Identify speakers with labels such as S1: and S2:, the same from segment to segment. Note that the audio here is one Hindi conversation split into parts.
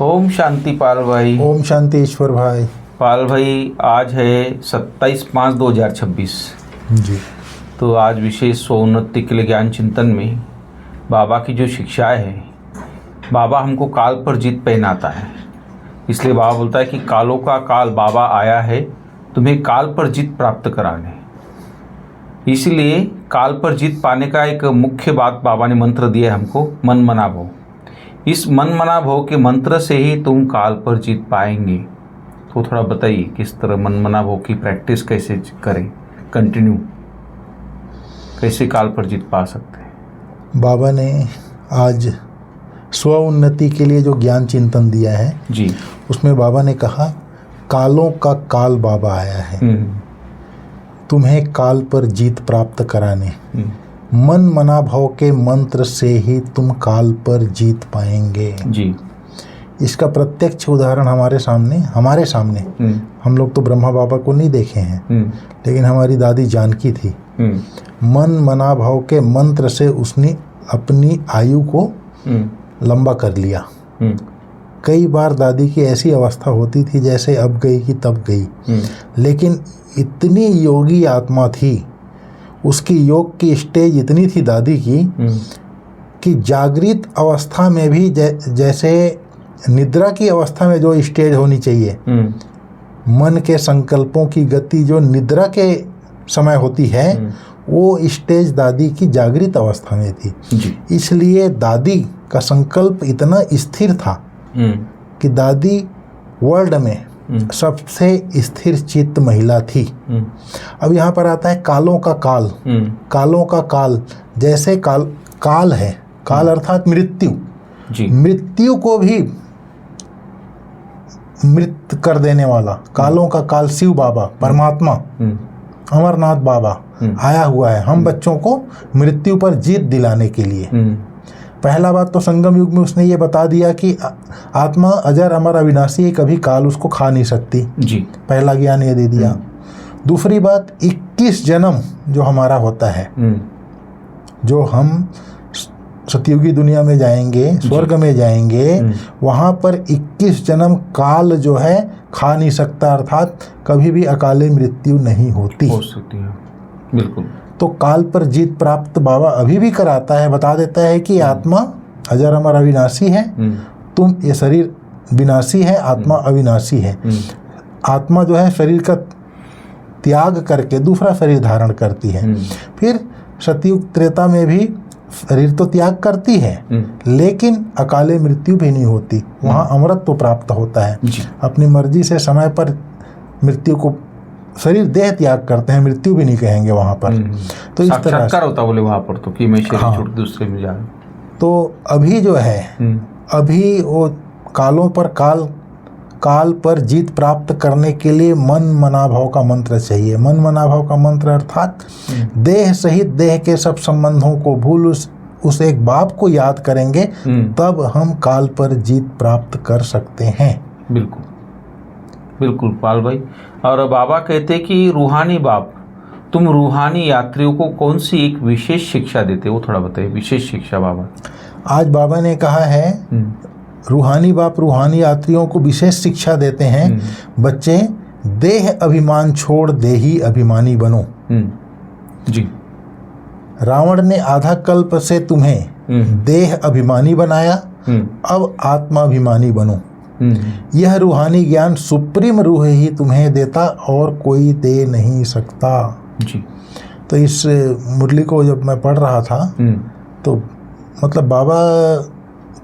S1: ओम शांति पाल भाई।
S2: ओम शांति ईश्वर भाई।
S1: पाल भाई, आज है 27/5/2026
S2: जी।
S1: तो आज विशेष स्वोन्नति के लिए ज्ञान चिंतन में बाबा की जो शिक्षाएं है, बाबा हमको काल पर जीत पहनाता है। इसलिए बाबा बोलता है कि कालों का काल बाबा आया है तुम्हें काल पर जीत प्राप्त कराने। इसलिए काल पर जीत पाने का एक मुख्य बात बाबा ने मंत्र दिया है हमको, मन मना भव। इस मन मना भव के मंत्र से ही तुम काल पर जीत पाएंगे। तो थोड़ा बताइए किस तरह मन मना भव की प्रैक्टिस कैसे करें, कंटिन्यू कैसे काल पर जीत पा सकते हैं।
S2: बाबा ने आज स्व उन्नति के लिए जो ज्ञान चिंतन दिया है
S1: जी,
S2: उसमें बाबा ने कहा कालों का काल बाबा आया है तुम्हें काल पर जीत प्राप्त कराने। मन मना भव के मंत्र से ही तुम काल पर जीत पाएंगे
S1: जी।
S2: इसका प्रत्यक्ष उदाहरण हमारे सामने हम लोग तो ब्रह्मा बाबा को नहीं देखे हैं, लेकिन हमारी दादी जानकी थी। मन मना भव के मंत्र से उसने अपनी आयु को लंबा कर लिया। कई बार दादी की ऐसी अवस्था होती थी जैसे अब गई कि तब गई, लेकिन इतनी योगी आत्मा थी, उसकी योग की स्टेज इतनी थी दादी की कि जागृत अवस्था में भी जैसे निद्रा की अवस्था में जो स्टेज होनी चाहिए, मन के संकल्पों की गति जो निद्रा के समय होती है, वो स्टेज दादी की जागृत अवस्था में थी। इसलिए दादी का संकल्प इतना स्थिर था कि दादी वर्ल्ड में सबसे स्थिर चित्त महिला थी। अब यहाँ पर आता है कालों का काल। कालों का काल जैसे काल है, काल अर्थात मृत्यु। मृत्यु को भी मृत कर देने वाला कालों का काल शिव बाबा, परमात्मा, अमरनाथ बाबा आया हुआ है हम बच्चों को मृत्यु पर जीत दिलाने के लिए। पहला बात तो संगम युग में उसने ये बता दिया कि आत्मा अजर अमर अविनाशी है, कभी काल उसको खा नहीं सकती जी। पहला ज्ञान ये दे दिया। दूसरी बात 21 जन्म जो हमारा होता है, जो हम सतयुगी दुनिया में जाएंगे, स्वर्ग में जाएंगे, वहाँ पर 21 जन्म काल जो है खा नहीं सकता, अर्थात कभी भी अकाले मृत्यु नहीं होती
S1: हो सकती है। बिल्कुल।
S2: तो काल पर जीत प्राप्त बाबा अभी भी कराता है, बता देता है कि आत्मा अजर अमर अविनाशी है, तुम ये शरीर विनाशी है, आत्मा अविनाशी है। आत्मा जो है शरीर का त्याग करके दूसरा शरीर धारण करती है। फिर सतयुग त्रेता में भी शरीर तो त्याग करती है, लेकिन अकाले मृत्यु भी नहीं होती, वहाँ अमृत तो प्राप्त होता है। अपनी मर्जी से समय पर मृत्यु को शरीर देह त्याग करते हैं, मृत्यु भी नहीं कहेंगे वहाँ पर। तो इस तरह से
S1: होता बोले वहाँ पर तो कि मैं शरीर छोड़ दूसरे में जा।
S2: तो अभी जो है अभी वो कालों पर काल पर जीत प्राप्त करने के लिए मन मनाभाव का मंत्र चाहिए। मन मनाभाव का मंत्र अर्थात देह सहित देह के सब संबंधों को भूल उस एक बाप को याद करेंगे, तब हम काल पर जीत प्राप्त कर सकते हैं।
S1: बिल्कुल बिल्कुल पाल भाई। और बाबा कहते कि रूहानी बाप, तुम रूहानी यात्रियों को कौन सी एक विशेष शिक्षा देते, वो थोड़ा बताइए। विशेष शिक्षा बाबा
S2: आज बाबा ने कहा है, रूहानी बाप रूहानी यात्रियों को विशेष शिक्षा देते हैं, बच्चे देह अभिमान छोड़ देही अभिमानी बनो।
S1: जी।
S2: रावण ने आधा कल्प से तुम्हें देह अभिमानी बनाया, अब आत्माभिमानी बनो। यह रूहानी ज्ञान सुप्रीम रूह ही तुम्हें देता और कोई दे नहीं सकता
S1: जी।
S2: तो इस मुरली को जब मैं पढ़ रहा था तो मतलब बाबा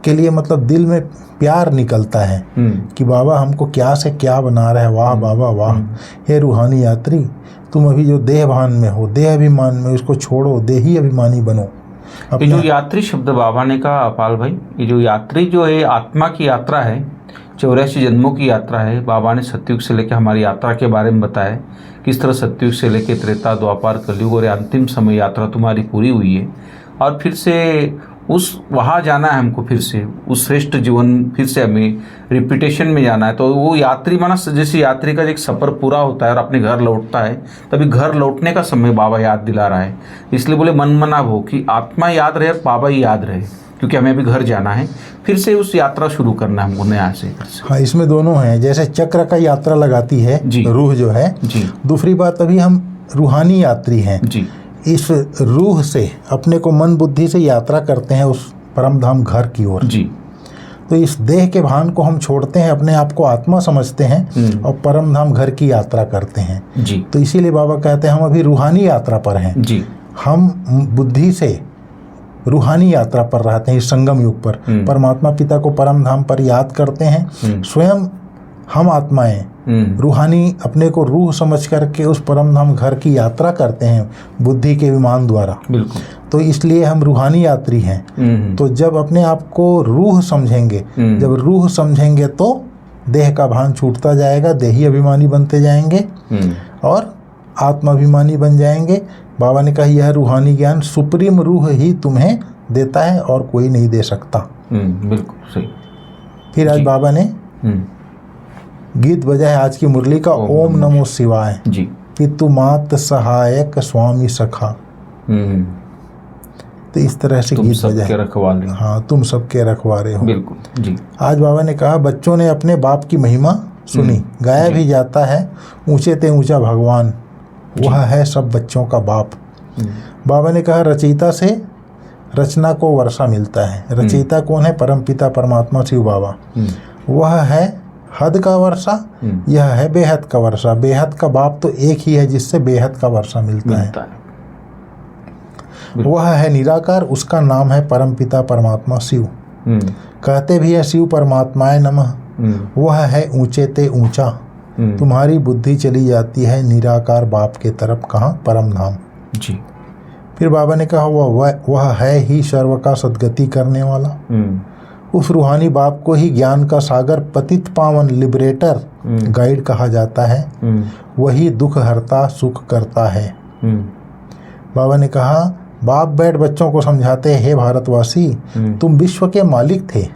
S2: के लिए मतलब दिल में प्यार निकलता है कि बाबा हमको क्या से क्या बना रहे हैं। वाह बाबा वाह। हे रूहानी यात्री, तुम अभी जो देहभान में हो, देह अभिमान में, उसको छोड़ो, देही अभिमानी बनो।
S1: ये जो यात्री शब्द बाबा ने कहा पाल भाई, ये जो यात्री जो है आत्मा की यात्रा है, 84 जन्मों की यात्रा है। बाबा ने सतयुग से लेकर हमारी यात्रा के बारे में बताया, किस तरह सतयुग से लेकर त्रेता द्वापर कलयुग और अंतिम समय यात्रा तुम्हारी पूरी हुई है, और फिर से उस वहाँ जाना है हमको, फिर से उस श्रेष्ठ जीवन फिर से हमें रिपीटेशन में जाना है। तो वो यात्री माना जैसे यात्री का एक सफ़र पूरा होता है और अपने घर लौटता है, तभी घर लौटने का समय बाबा याद दिला रहा है। इसलिए बोले मन मना भो कि आत्मा याद रहे, बाबा ही याद रहे। क्योंकि हमें अभी घर जाना है, फिर से उस यात्रा शुरू करना है हमको नया से।
S2: हाँ, इसमें दोनों हैं। जैसे चक्र का यात्रा लगाती है
S1: जी।
S2: रूह जो है
S1: जी।
S2: दूसरी बात, अभी हम रूहानी यात्री हैं
S1: जी।
S2: इस रूह से अपने को मन बुद्धि से यात्रा करते हैं उस परम धाम घर की ओर।
S1: जी।
S2: तो इस देह के भान को हम छोड़ते हैं, अपने आप को आत्मा समझते हैं और परम धाम घर की यात्रा करते हैं।
S1: जी।
S2: तो इसीलिए बाबा कहते हैं हम अभी रूहानी यात्रा पर हैं।
S1: जी।
S2: हम बुद्धि से रूहानी यात्रा पर रहते हैं इस संगम युग पर। परमात्मा पिता को परम धाम पर याद करते हैं। स्वयं हम आत्माएं रूहानी अपने को रूह समझ करके उस परम धाम घर की यात्रा करते हैं बुद्धि के विमान द्वारा।
S1: बिल्कुल।
S2: तो इसलिए हम रूहानी यात्री हैं। तो जब अपने आप को रूह समझेंगे, जब रूह समझेंगे तो देह का भान छूटता जाएगा, देही अभिमानी बनते जाएंगे और आत्माभिमानी बन जाएंगे। बाबा ने कहा यह रूहानी ज्ञान सुप्रीम रूह ही तुम्हें देता है और कोई नहीं दे सकता।
S1: बिल्कुल सही।
S2: फिर आज बाबा ने गीत बजा है आज की मुरली का, ओम नमो शिवाय।
S1: जी।
S2: पितु मात सहायक स्वामी सखा। तो इस तरह से गीत बजा है।
S1: रखवाले।
S2: हाँ, तुम सबके रखवारे हो।
S1: बिल्कुल। जी।
S2: आज बाबा ने कहा बच्चों ने अपने बाप की महिमा सुनी, गाया भी जाता है ऊंचे ते ऊंचा भगवान, वह है सब बच्चों का बाप। बाबा ने कहा रचयिता से रचना को वर्षा मिलता है। रचयिता कौन है? परमपिता परमात्मा शिव बाबा। वह है हद का वर्षा, यह है बेहद का वर्षा। बेहद का बाप तो एक ही है जिससे बेहद का वर्षा मिलता है। वह है निराकार, उसका नाम है परमपिता परमात्मा शिव। कहते भी है शिव परमात्माए नमः। वह है ऊंचे ते ऊंचा। तुम्हारी बुद्धि चली जाती है निराकार बाप के तरफ, कहाँ? परम धाम।
S1: जी।
S2: फिर बाबा ने कहा वह है ही सर्व का सद्गति करने वाला। उस रूहानी बाप को ही ज्ञान का सागर, पतित पावन, लिबरेटर, गाइड कहा जाता है। वही दुख हरता सुख करता है। बाबा ने कहा बाप बैठ बच्चों को समझाते, हे भारतवासी तुम विश्व के मालिक थे।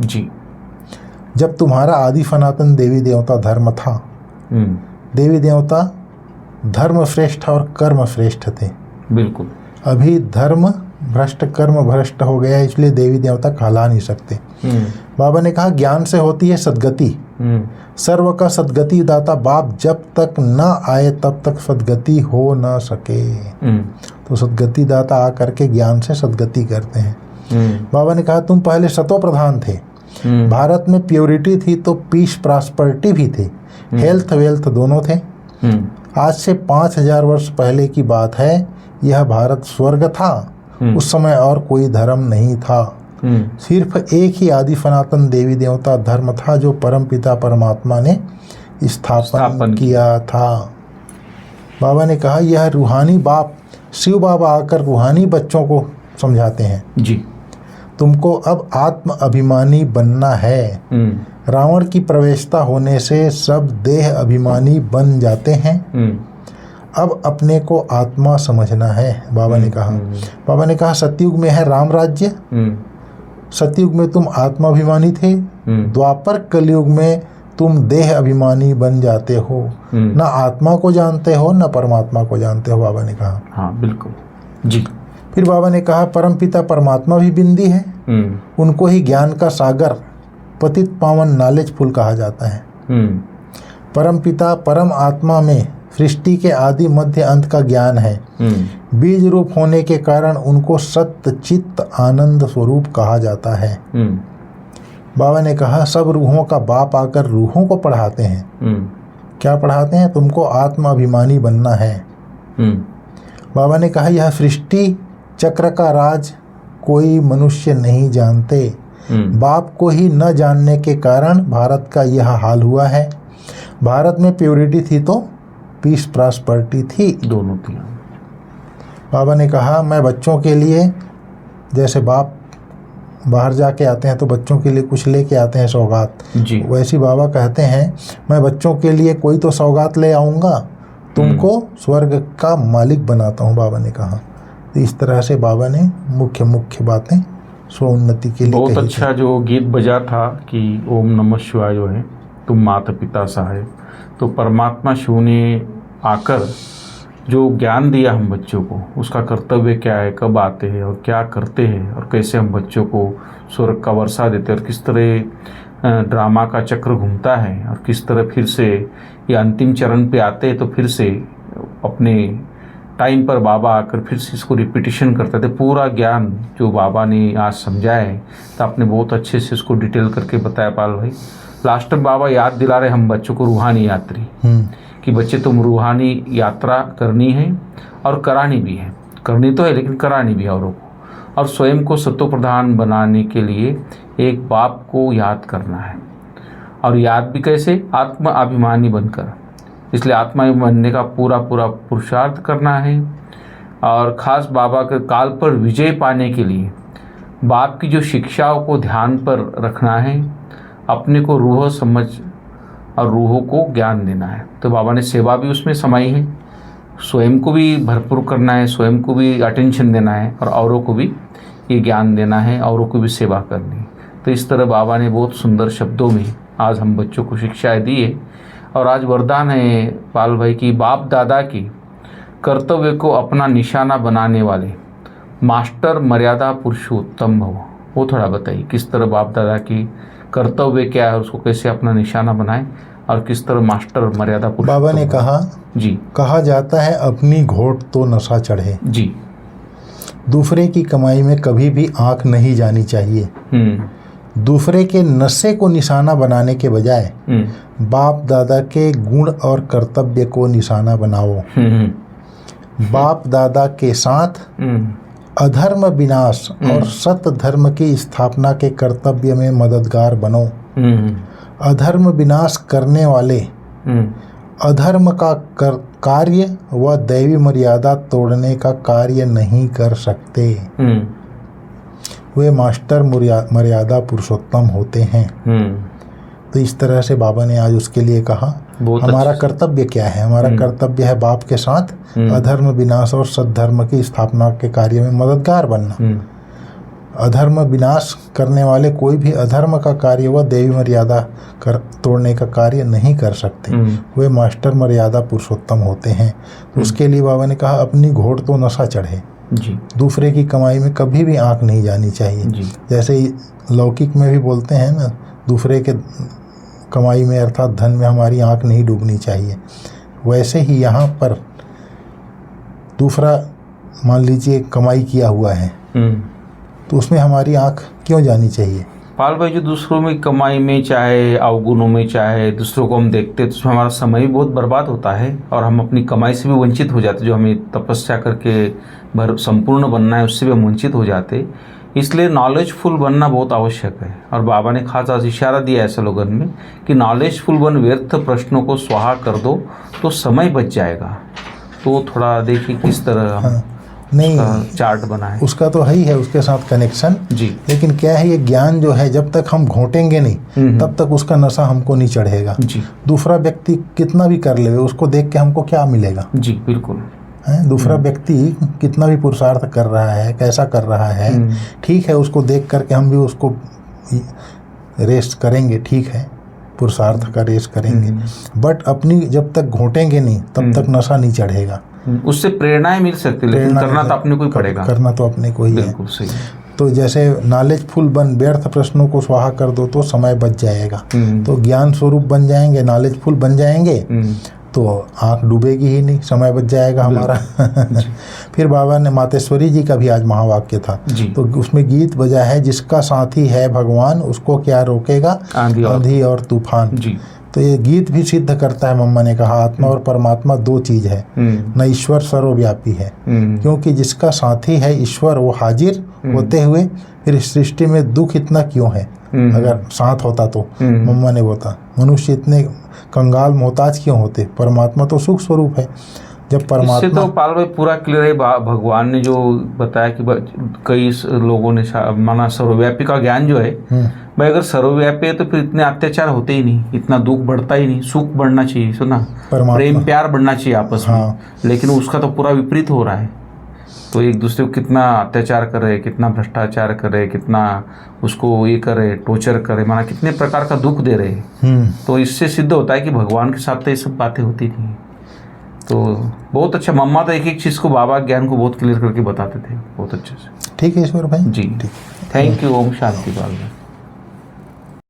S1: जी।
S2: जब तुम्हारा आदि सनातन देवी देवता धर्म था। देवी देवता धर्म श्रेष्ठ और कर्म श्रेष्ठ थे। बिल्कुल। अभी धर्म भ्रष्ट कर्म भ्रष्ट हो गया, इसलिए देवी देवता कहला नहीं सकते। बाबा ने कहा ज्ञान से होती है सद्गति। सर्व का सद्गति दाता बाप जब तक न आए तब तक सद्गति हो न सके। तो सद्गति दाता आकर के ज्ञान से सद्गति करते हैं। बाबा ने कहा तुम पहले सतो प्रधान थे। भारत में प्योरिटी थी तो पीस प्रॉस्पेरिटी भी थी, हेल्थ वेल्थ दोनों थे। आज से 5000 वर्ष पहले की बात है। यह भारत स्वर्ग था। उस समय और कोई धर्म नहीं था। सिर्फ एक ही आदि सनातन देवी देवता धर्म था जो परम पिता परमात्मा ने स्थापन किया था। बाबा ने कहा यह रूहानी बाप शिव बाबा आकर रूहानी बच्चों को समझाते हैं। जी। तुमको अब आत्म अभिमानी बनना है। रावण की प्रवेशता होने से सब देह अभिमानी बन जाते हैं। अब अपने को आत्मा समझना है, बाबा ने कहा। बाबा ने कहा सतयुग में है राम राज्य। सतयुग में तुम आत्माभिमानी थे। द्वापर कलयुग में तुम देह अभिमानी बन जाते हो। न आत्मा को जानते हो न परमात्मा को जानते हो, बाबा ने कहा। हाँ बिल्कुल जी। फिर बाबा ने कहा परम पिता परमात्मा भी बिंदी है। उनको ही ज्ञान का सागर, पतित पावन, नॉलेजफुल कहा जाता है। परम पिता परम आत्मा में सृष्टि के आदि मध्य अंत का ज्ञान है। बीज रूप होने के कारण उनको सत्य चित्त आनंद स्वरूप कहा जाता है। बाबा ने कहा सब रूहों का बाप आकर रूहों को पढ़ाते हैं। क्या पढ़ाते हैं? तुमको आत्माभिमानी बनना है। बाबा ने कहा यह सृष्टि चक्र का राज कोई मनुष्य नहीं जानते। बाप को ही न जानने के कारण भारत का यह हाल हुआ है। भारत में प्योरिटी थी तो पीस प्रॉस्पेरिटी थी, दोनों थी। बाबा ने कहा मैं बच्चों के लिए, जैसे बाप बाहर जाके आते हैं तो बच्चों के लिए कुछ लेके आते हैं सौगात, वैसे बाबा कहते हैं मैं बच्चों के लिए कोई तो सौगात ले आऊँगा, तुमको स्वर्ग का मालिक बनाता हूँ, बाबा ने कहा। तो इस तरह से बाबा ने मुख्य मुख्य बातें स्वोन्नति के लिए
S1: बहुत अच्छा जो गीत बजा था कि ओम नमः शिवाय जो है तुम माता पिता सहाय, तो परमात्मा शिव ने आकर जो ज्ञान दिया हम बच्चों को, उसका कर्तव्य क्या है, कब आते हैं और क्या करते हैं, और कैसे हम बच्चों को स्वर्ग का वर्षा देते हैं, और किस तरह ड्रामा का चक्र घूमता है, और किस तरह फिर से ये अंतिम चरण पे आते हैं तो फिर से अपने टाइम पर बाबा आकर फिर से इसको रिपीटिशन करते थे। पूरा ज्ञान जो बाबा ने आज समझाया है, तो आपने बहुत अच्छे से इसको डिटेल करके बताया पाल भाई। लास्ट में बाबा याद दिला रहे हम बच्चों को रूहानी यात्री कि बच्चे तुम रूहानी यात्रा करनी है और करानी भी है, करनी तो है लेकिन करानी भी है औरों को, और स्वयं को सत्व प्रधान बनाने के लिए एक बाप को याद करना है, और याद भी कैसे, आत्म अभिमानी बनकर। इसलिए आत्मा बनने का पूरा पुरुषार्थ करना है, और ख़ास बाबा के काल पर विजय पाने के लिए बाप की जो शिक्षाओं को ध्यान पर रखना है, अपने को रूह समझ और रूहों को ज्ञान देना है। तो बाबा ने सेवा भी उसमें समाई है, स्वयं को भी भरपूर करना है, स्वयं को भी अटेंशन देना है, और औरों को भी ये ज्ञान देना है, औरों को भी सेवा करनी है। तो इस तरह बाबा ने बहुत सुंदर शब्दों में आज हम बच्चों को शिक्षाएं दी है। और आज वरदान है पाल भाई की बाप दादा की कर्तव्य को अपना निशाना बनाने वाले मास्टर मर्यादा पुरुषोत्तम भव। वो थोड़ा बताइए किस तरह बाप दादा की कर्तव्य क्या है, उसको कैसे अपना निशाना बनाए, और किस तरह मास्टर मर्यादा पुरुषोत्तम।
S2: बाबा ने कहा
S1: जी,
S2: कहा जाता है अपनी घोट तो नशा चढ़े।
S1: जी,
S2: दूसरे की कमाई में कभी भी आंख नहीं जानी चाहिए। दूसरे के नशे को निशाना बनाने के बजाय बाप दादा के गुण और कर्तव्य को निशाना बनाओ। बाप दादा के साथ अधर्म विनाश और सत्य धर्म की स्थापना के कर्तव्य में मददगार बनो। अधर्म विनाश करने वाले अधर्म का कार्य व दैवी मर्यादा तोड़ने का कार्य नहीं कर सकते। वे मास्टर मर्यादा पुरुषोत्तम होते हैं। तो इस तरह से बाबा ने आज उसके लिए कहा हमारा कर्तव्य क्या है। हमारा कर्तव्य है बाप के साथ अधर्म विनाश और सद्धर्म की स्थापना के कार्य में मददगार बनना। अधर्म विनाश करने वाले कोई भी अधर्म का कार्य व देवी मर्यादा तोड़ने का कार्य नहीं कर सकते। वे मास्टर मर्यादा पुरुषोत्तम होते हैं। तो उसके लिए बाबा ने कहा अपनी घोट तो नशा चढ़े।
S1: जी,
S2: दूसरे की कमाई में कभी भी आंख नहीं जानी चाहिए।
S1: जी,
S2: जैसे लौकिक में भी बोलते हैं ना, दूसरे के कमाई में अर्थात धन में हमारी आंख नहीं डूबनी चाहिए। वैसे ही यहाँ पर दूसरा मान लीजिए कमाई किया हुआ है तो उसमें हमारी आंख क्यों जानी चाहिए।
S1: पाल भाई जो दूसरों में कमाई में चाहे अवगुणों में चाहे दूसरों को हम देखते तो उसमें हमारा समय भी बहुत बर्बाद होता है, और हम अपनी कमाई से भी वंचित हो जाते। जो हमें तपस्या करके संपूर्ण बनना है उससे भी हम वंचित हो जाते। इसलिए नॉलेजफुल बनना बहुत आवश्यक है। और बाबा ने खास आज इशारा दिया है स्लोगन में कि नॉलेजफुल बन, व्यर्थ प्रश्नों को स्वाहा कर दो तो समय बच जाएगा। तो थोड़ा देखिए किस तरह हम
S2: नहीं
S1: चार्ट बनाए।
S2: उसका तो है ही है, उसके साथ कनेक्शन।
S1: जी,
S2: लेकिन क्या है, ये ज्ञान जो है जब तक हम घोटेंगे नहीं तब तक उसका नशा हमको नहीं चढ़ेगा।
S1: जी,
S2: दूसरा व्यक्ति कितना भी कर ले उसको देख के हमको क्या मिलेगा।
S1: जी बिल्कुल
S2: है, दूसरा व्यक्ति कितना भी पुरुषार्थ कर रहा है, कैसा कर रहा है, ठीक है, उसको देख करके हम भी उसको रेस्ट करेंगे, ठीक है, पुरुषार्थ का रेस्ट करेंगे। बट अपनी जब तक घोटेंगे नहीं तब तक नशा नहीं चढ़ेगा।
S1: उससे प्रेरणाएं मिल सकती है लेकिन करना तो अपने को ही पड़ेगा।
S2: करना तो अपने को ही है।
S1: बिल्कुल सही।
S2: तो जैसे नॉलेजफुल बन, व्यर्थ प्रश्नों को स्वाहा कर दो तो समय बच जाएगा। तो ज्ञान स्वरूप बन जाएंगे, नॉलेजफुल बन जाएंगे तो आंख डूबेगी ही नहीं, समय बच जाएगा हमारा। फिर बाबा ने मातेश्वरी जी का भी आज महावाक्य था, तो उसमें गीत बजा है, जिसका साथी है भगवान उसको क्या रोकेगा आंधी और तूफान। तो ये गीत भी सिद्ध करता है, मम्मा ने कहा आत्मा और परमात्मा दो चीज है, न ईश्वर सर्वव्यापी है। क्योंकि जिसका साथी है ईश्वर वो हाजिर होते हुए फिर इस सृष्टि में दुख इतना क्यों है। अगर साथ होता तो मम्मा ने बोला मनुष्य इतने कंगाल मोहताज क्यों होते, परमात्मा तो सुख स्वरूप है। जब परमात्मा
S1: तो पाल भाई पूरा क्लियर है। भगवान ने जो बताया कि कई लोगों ने माना सर्वव्यापी का ज्ञान जो है भाई, अगर सर्वव्यापी है तो फिर इतने अत्याचार होते ही नहीं, इतना दुख बढ़ता ही नहीं, सुख बढ़ना चाहिए, सुना, प्रेम प्यार बढ़ना चाहिए आपस में। लेकिन उसका तो पूरा विपरीत हो रहा है। तो एक दूसरे को कितना अत्याचार करे, कितना भ्रष्टाचार करे, कितना उसको ये करे, टॉर्चर करे, माना कितने प्रकार का दुख दे रहे हैं। तो इससे सिद्ध होता है कि भगवान के साथ तो ये सब बातें होती नहीं। तो बहुत अच्छा, मम्मा तो एक एक चीज़ को, बाबा ज्ञान को बहुत क्लियर करके बताते थे बहुत अच्छे से।
S2: ठीक है ईश्वर भाई
S1: जी, thank you. Om Shanti Baba.